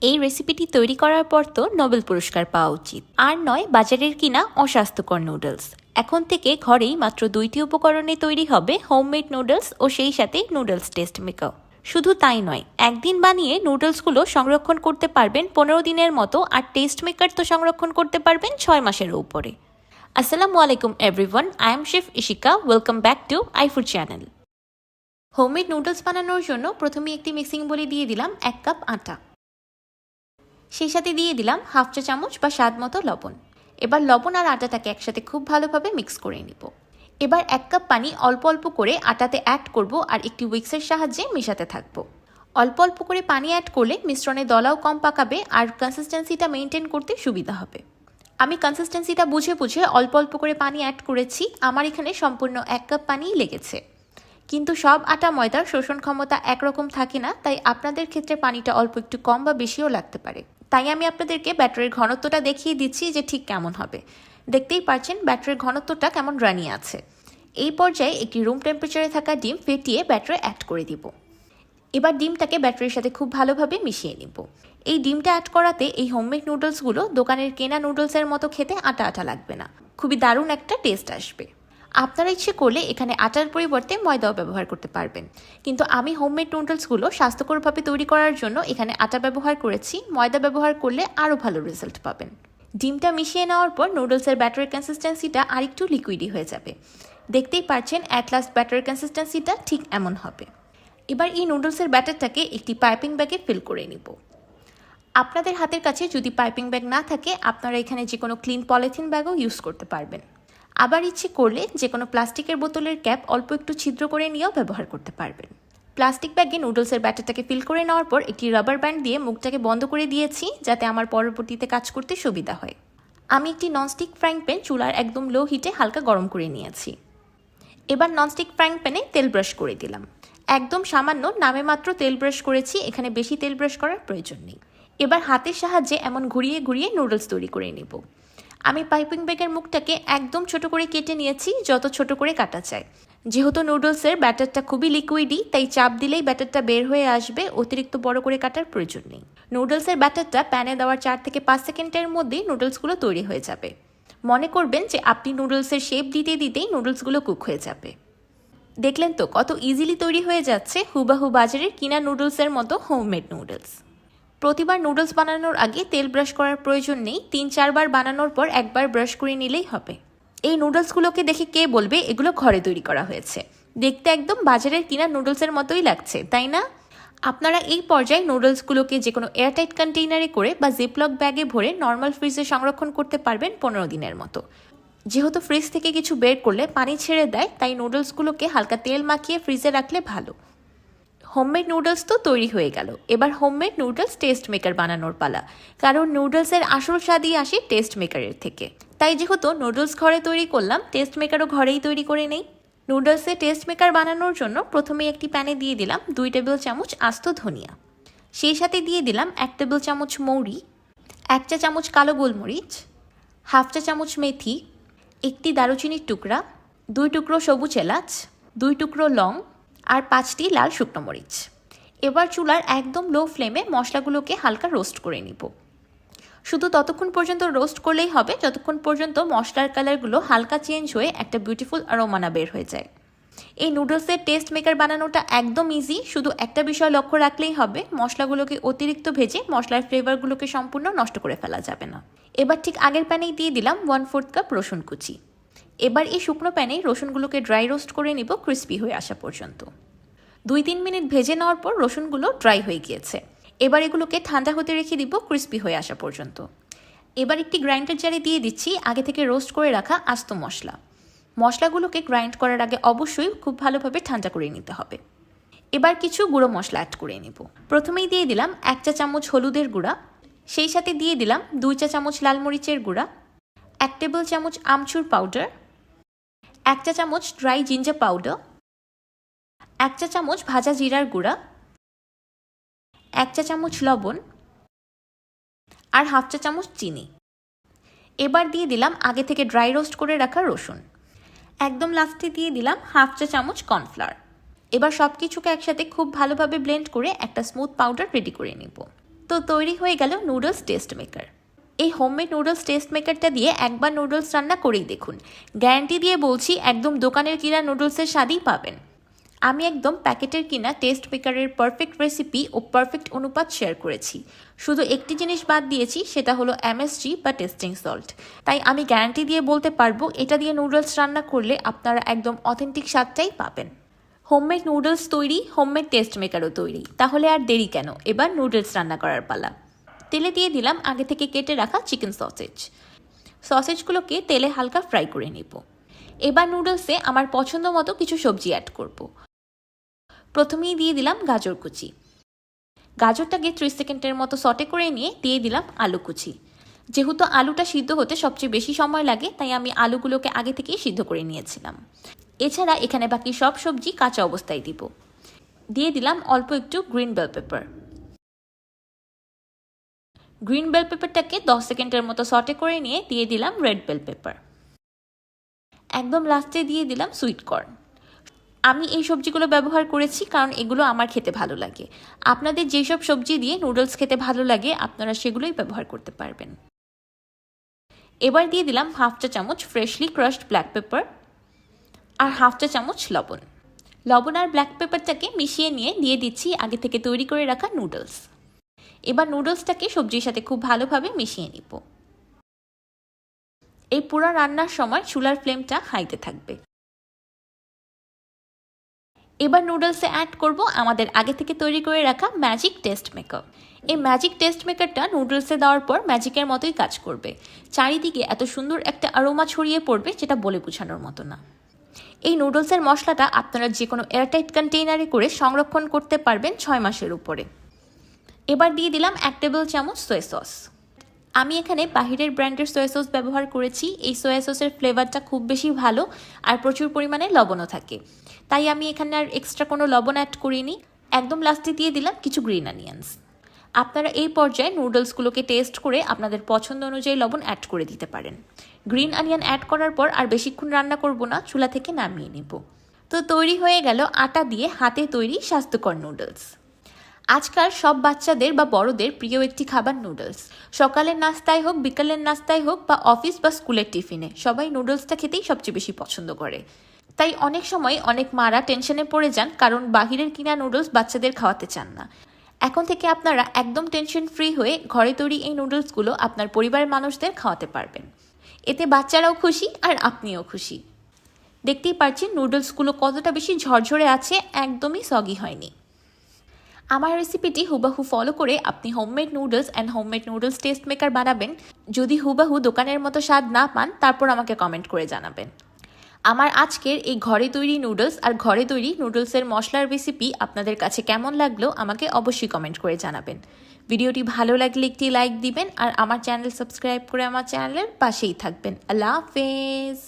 এই রেসিপিটি তৈরি করার পর তো নোবেল পুরস্কার পাওয়া উচিত। আর নয় বাজারের কিনা অস্বাস্থ্যকর নুডলস। এখন থেকে ঘরেই মাত্র 2টি উপকরণে তৈরি হবে হোমমেড নুডলস ও সেই সাথে নুডলস টেস্ট মেকার। শুধু তাই নয়, একদিন বানিয়ে নুডলসগুলো সংরক্ষণ করতে পারবেন 15 দিনের মতো, আর টেস্ট মেকার তো সংরক্ষণ করতে পারবেন 6 মাসেরও উপরে। আসসালামু আলাইকুম everyone, I am chef Ishika. Welcome back to আইফুড channel. Homemade noodles বানানোর জন্য প্রথমে একটি মিক্সিং বলে দিয়ে দিলাম 1 কাপ আটা। সেই সাথে দিয়ে দিলাম হাফ চা চামচ বা স্বাদ মতো লবণ। এবার লবণ আর আটাটাকে একসাথে খুব ভালোভাবে মিক্স করে নিব। এবার 1 কাপ পানি অল্প অল্প করে আটাতে অ্যাড করব আর একটি উইক্সের সাহায্যে মেশাতে থাকবো। অল্প অল্প করে পানি অ্যাড করলে মিশ্রণে দলাও কম পাকাবে আর কনসিস্টেন্সিটা মেনটেন করতে সুবিধা হবে। আমি কনসিস্টেন্সিটা বুঝে বুঝে অল্প অল্প করে পানি অ্যাড করেছি। আমার এখানে সম্পূর্ণ 1 কাপ পানিই লেগেছে। কিন্তু সব আটা ময়দার শোষণ ক্ষমতা একরকম থাকে না, তাই আপনাদের ক্ষেত্রে পানিটা অল্প একটু কম বা বেশিও লাগতে পারে। তাই আমি আপনাদেরকে ব্যাটারের ঘনত্বটা দেখিয়ে দিচ্ছি যে ঠিক কেমন হবে। দেখতেই পাচ্ছেন ব্যাটারের ঘনত্বটা কেমন রানি আছে। এই পর্যায়ে একটি রুম টেম্পারেচারে থাকা ডিম ফেটিয়ে ব্যাটারে অ্যাড করে দিব। এবার ডিমটাকে ব্যাটারের সাথে খুব ভালোভাবে মিশিয়ে নিব। এই ডিমটা অ্যাড করাতে এই হোমমেড নুডলসগুলো দোকানের কেনা নুডলসের মতো খেতে আটা আটা লাগবে না, খুবই দারুণ একটা টেস্ট আসবে। আপনারা ইচ্ছে করলে এখানে আটার পরিবর্তে ময়দাও ব্যবহার করতে পারবেন, কিন্তু আমি হোমমেড নুডলসগুলো স্বাস্থ্যকরভাবে তৈরি করার জন্য এখানে আটা ব্যবহার করেছি। ময়দা ব্যবহার করলে আরও ভালো রেজাল্ট পাবেন। ডিমটা মিশিয়ে নেওয়ার পর নুডলসের ব্যাটারের কনসিস্টেন্সিটা আরেকটু লিকুইডি হয়ে যাবে। দেখতেই পাচ্ছেন অ্যাট লাস্ট ব্যাটারের কনসিস্টেন্সিটা ঠিক এমন হবে। এবার এই নুডলসের ব্যাটারটাকে একটি পাইপিং ব্যাগে ফিল করে নিব। আপনাদের হাতের কাছে যদি পাইপিং ব্যাগ না থাকে, আপনারা এখানে যে কোনো ক্লিন পলিথিন ব্যাগও ইউজ করতে পারবেন। আবার ইচ্ছে করলে যে কোনো প্লাস্টিকের বোতলের ক্যাপ অল্প একটু ছিদ্র করে নিয়েও ব্যবহার করতে পারবেন। প্লাস্টিক ব্যাগে নুডলসের ব্যাটারটাকে ফিল করে নেওয়ার পর একটি রাবার ব্যান্ড দিয়ে মুখটাকে বন্ধ করে দিয়েছি, যাতে আমার পরবর্তীতে কাজ করতে সুবিধা হয়। আমি একটি ননস্টিক ফ্রাইং প্যান চুলার একদম লো হিটে হালকা গরম করে নিয়েছি। এবার ননস্টিক ফ্রাইং প্যানে তেল ব্রাশ করে দিলাম। একদম সামান্য নামে মাত্র তেল ব্রাশ করেছি, এখানে বেশি তেল ব্রাশ করার প্রয়োজন নেই। এবার হাতের সাহায্যে এমন ঘুরিয়ে ঘুরিয়ে নুডলস তৈরি করে নেব। আমি পাইপিং ব্যাগের মুখটাকে একদম ছোট করে কেটে নিয়েছি, যত ছোট করে কাটা চায়। যেহেতু নুডলসের ব্যাটারটা খুবই লিকুইডই, তাই চাপ দিলেই ব্যাটারটা বের হয়ে আসবে, অতিরিক্ত বড় করে কাটার প্রয়োজন নেই। নুডলসের ব্যাটারটা প্যানে দেওয়ার 4 থেকে 5 সেকেন্ডের মধ্যেই নুডলসগুলো তৈরি হয়ে যাবে। মনে করবেন যে আপনি নুডলসের শেপ দিতে দিতেই নুডলসগুলো কুক হয়ে যাবে। দেখলেন তো কত ইজিলি তৈরি হয়ে যাচ্ছে হুবাহু বাজারের কিনা নুডলসের মতো হোমমেড নুডলস। প্রতিবার নুডলস বানানোর আগে তেল ব্রাশ করার প্রয়োজন নেই, 3-4 বার বানানোর পর একবার ব্রাশ করে নিলেই হবে। এই নুডলসগুলোকে দেখে কে বলবে এগুলো ঘরে তৈরি করা হয়েছে? দেখতে একদম বাজারের কিনা নুডলসের মতোই লাগছে, তাই না? আপনারা এই পর্যায়ে নুডলসগুলোকে যে কোনো এয়ারটাইট কন্টেইনারে করে বা জিপলক ব্যাগে ভরে নর্মাল ফ্রিজে সংরক্ষণ করতে পারবেন 15 দিনের মতো। যেহেতু ফ্রিজ থেকে কিছু বের করলে পানি ছেড়ে দেয়, তাই নুডলসগুলোকে হালকা তেল মাখিয়ে ফ্রিজে রাখলে ভালো। হোমমেড নুডলস তো তৈরি হয়ে গেল। এবার হোমমেড নুডলস টেস্ট মেকার বানানোর পালা, কারণ নুডলসের আসল স্বাদই আসে টেস্ট মেকারের থেকে। তাই যেহেতু নুডলস ঘরে তৈরি করলাম, টেস্ট মেকারও ঘরেই তৈরি করে নেই। নুডলসে টেস্ট মেকার বানানোর জন্য প্রথমে একটি প্যানে দিয়ে দিলাম 2 টেবিল চামচ আস্ত ধনিয়া। সেই সাথে দিয়ে দিলাম 1 টেবিল চামচ মৌরি, 1 চা চামচ কালো গোলমরিচ, হাফ চা চামচ মেথি, একটি দারুচিনির টুকরা, 2 টুকরো সবুজ এলাচ, 2 টুকরো লং আর 5টি লাল শুকনো মরিচ। এবার চুলার একদম লো ফ্লেমে মশলাগুলোকে হালকা রোস্ট করে নিব। শুধু ততক্ষণ পর্যন্ত রোস্ট করলেই হবে যতক্ষণ পর্যন্ত মশলার কালারগুলো হালকা চেঞ্জ হয়ে একটা বিউটিফুল অ্যারোমা বের হয়ে যায়। এই নুডলসের টেস্ট মেকার বানানোটা একদম ইজি, শুধু একটা বিষয় লক্ষ্য রাখলেই হবে, মশলাগুলোকে অতিরিক্ত ভেজে মশলার ফ্লেভারগুলোকে সম্পূর্ণ নষ্ট করে ফেলা যাবে না। এবার ঠিক আগের প্যানেই দিয়ে দিলাম 1/4 কাপ রসুন কুচি। এবার এই শুকনো প্যানে রসুনগুলোকে ড্রাই রোস্ট করে নিব ক্রিস্পি হয়ে আসা পর্যন্ত। 2-3 মিনিট ভেজে নেওয়ার পর রসুনগুলো ড্রাই হয়ে গিয়েছে। এবার এগুলোকে ঠান্ডা হতে রেখে দিব ক্রিস্পি হয়ে আসা পর্যন্ত। এবার একটি গ্রাইন্ডার জারে দিয়ে দিচ্ছি আগে থেকে রোস্ট করে রাখা আস্ত মশলা। মশলাগুলোকে গ্রাইন্ড করার আগে অবশ্যই খুব ভালোভাবে ঠান্ডা করে নিতে হবে। এবার কিছু গুঁড়ো মশলা অ্যাড করে নেব। প্রথমেই দিয়ে দিলাম 1 চা চামচ হলুদের গুঁড়া, সেই সাথে দিয়ে দিলাম 2 চা চামচ লাল মরিচের গুঁড়া, 1 টেবিল চামচ আমচুর পাউডার, 1 চা চামচ ড্রাই জিঞ্জার পাউডার, 1 চা চামচ ভাজা জিরার গুঁড়া, 1 চা চামচ লবণ আর হাফ চা চামচ চিনি। এবার দিয়ে দিলাম আগে থেকে ড্রাই রোস্ট করে রাখা রসুন। একদম লাস্টে দিয়ে দিলাম হাফ চা চামচ কর্নফ্লাওয়ার। এবার সব কিছুকে একসাথে খুব ভালোভাবে ব্লেন্ড করে একটা স্মুথ পাউডার রেডি করে নেব। তো তৈরি হয়ে গেল নুডলস টেস্ট মেকার। এই হোমমেড নুডলস টেস্ট মেকারটা দিয়ে একবার নুডলস রান্না করেই দেখুন, গ্যারান্টি দিয়ে বলছি একদম দোকানের কিনা নুডলসের স্বাদই পাবেন। আমি একদম প্যাকেটের কিনা টেস্ট মেকারের পারফেক্ট রেসিপি ও পারফেক্ট অনুপাত শেয়ার করেছি। শুধু একটি জিনিস বাদ দিয়েছি, সেটা হলো এমএসজি বা টেস্টিং সল্ট। তাই আমি গ্যারান্টি দিয়ে বলতে পারবো এটা দিয়ে নুডলস রান্না করলে আপনারা একদম অথেন্টিক স্বাদটাই পাবেন। হোমমেড নুডলস তৈরি, হোমমেড টেস্ট মেকারও তৈরি, তাহলে আর দেরি কেন, এবার নুডলস রান্না করার পালা। তেলে দিয়ে দিলাম আগে থেকে কেটে রাখা চিকেন সসেজ। সসেজগুলোকে তেলে হালকা ফ্রাই করে নিব। এবার নুডলসে আমার পছন্দ মতো কিছু সবজি অ্যাড করব। প্রথমেই দিয়ে দিলাম গাজর কুচি। গাজরটাকে 30 সেকেন্ডের মতো সটে করে নিয়ে দিয়ে দিলাম আলু কুচি। যেহেতু আলুটা সিদ্ধ হতে সবচেয়ে বেশি সময় লাগে, তাই আমি আলুগুলোকে আগে থেকেই সিদ্ধ করে নিয়েছিলাম। এছাড়া এখানে বাকি সব সবজি কাঁচা অবস্থায় দিব। দিয়ে দিলাম অল্প একটু green bell pepper. Green bell পেপারটাকে 10 সেকেন্ডের মতো সটে করে নিয়ে দিয়ে দিলাম রেড বেল পেপার। একদম লাস্টে দিয়ে দিলাম সুইট কর্ন। আমি এই সবজিগুলো ব্যবহার করেছি কারণ এগুলো আমার খেতে ভালো লাগে। আপনাদের যেসব সবজি দিয়ে নুডলস খেতে ভালো লাগে আপনারা সেগুলোই ব্যবহার করতে পারবেন। এবার দিয়ে দিলাম হাফ চা চামচ ফ্রেশলি ক্রাশড ব্ল্যাক পেপার আর হাফ চা চামচ লবণ। লবণ আর ব্ল্যাক পেপারটাকে মিশিয়ে নিয়ে দিয়ে দিচ্ছি আগে থেকে তৈরি করে রাখা নুডলস। এবার নুডলসটাকে সবজির সাথে খুব ভালোভাবে মিশিয়ে নিব। এই পুরো রান্নার সময় চুলার ফ্লেমটা হাইতে থাকবে। এবার নুডলসে অ্যাড করব আমাদের আগে থেকে তৈরি করে রাখা ম্যাজিক টেস্ট মেকার। এই ম্যাজিক টেস্ট মেকারটা নুডলসে দেওয়ার পর ম্যাজিকের মতোই কাজ করবে। চারিদিকে এত সুন্দর একটা অ্যারোমা ছড়িয়ে পড়বে যেটা বলে বোঝানোর মতো না। এই নুডলসের মশলাটা আপনারা যে কোনো এয়ারটাইট কন্টেইনারে করে সংরক্ষণ করতে পারবেন 6 মাসের উপরে। এবার দিয়ে দিলাম 1 টেবিল চামচ সয়া সস। আমি এখানে বাহিরের ব্র্যান্ডের সয়া সস ব্যবহার করেছি। এই সয়া সসের ফ্লেভারটা খুব বেশি ভালো আর প্রচুর পরিমাণে লবণও থাকে, তাই আমি এখানে আর এক্সট্রা কোনো লবণ অ্যাড করিনি। একদম লাস্টে দিয়ে দিলাম কিছু গ্রিন অনিয়ন্স। আপনারা এই পর্যায়ে নুডলসগুলোকে টেস্ট করে আপনাদের পছন্দ অনুযায়ী লবণ অ্যাড করে দিতে পারেন। গ্রিন অনিয়ন অ্যাড করার পর আর বেশিক্ষণ রান্না করব না, চুলা থেকে নামিয়ে নেব। তো তৈরি হয়ে গেল আটা দিয়ে হাতে তৈরি স্বাস্থ্যকর নুডলস। আজকাল সব বাচ্চাদের বা বড়দের প্রিয় একটি খাবার নুডলস। সকালের নাস্তায় হোক, বিকালের নাস্তায় হোক বা অফিস বা স্কুলের টিফিনে সবাই নুডলসটা খেতেই সবচেয়ে বেশি পছন্দ করে। তাই অনেক সময় অনেক মারা টেনশনে পড়ে যান কারণ বাহিরের কিনা নুডলস বাচ্চাদের খাওয়াতে চান না। এখন থেকে আপনারা একদম টেনশন ফ্রি হয়ে ঘরে তৈরি এই নুডলসগুলো আপনার পরিবারের মানুষদের খাওয়াতে পারবেন। এতে বাচ্চারাও খুশি আর আপনিও খুশি। দেখতেই পাচ্ছেন নুডলসগুলো কতটা বেশি ঝরঝরে আছে, একদমই সগি হয়নি। আমার রেসিপিটি হুবাহু ফলো করে আপনি homemade noodles and homemade noodles test maker বানাবেন। যদি হুবাহু দোকানের মতো স্বাদ না পান তারপর আমাকে কমেন্ট করে জানাবেন। আমার আজকের এই ঘরে তৈরি নুডলস আর ঘরে তৈরি নুডলসের মশলার রেসিপি আপনাদের কাছে কেমন লাগলো আমাকে অবশ্যই কমেন্ট করে জানাবেন। ভিডিওটি ভালো লাগলে একটি লাইক দিবেন আর আমার চ্যানেল সাবস্ক্রাইব করে আমার চ্যানেলের পাশেই থাকবেন। আল্লাহ হাফেজ।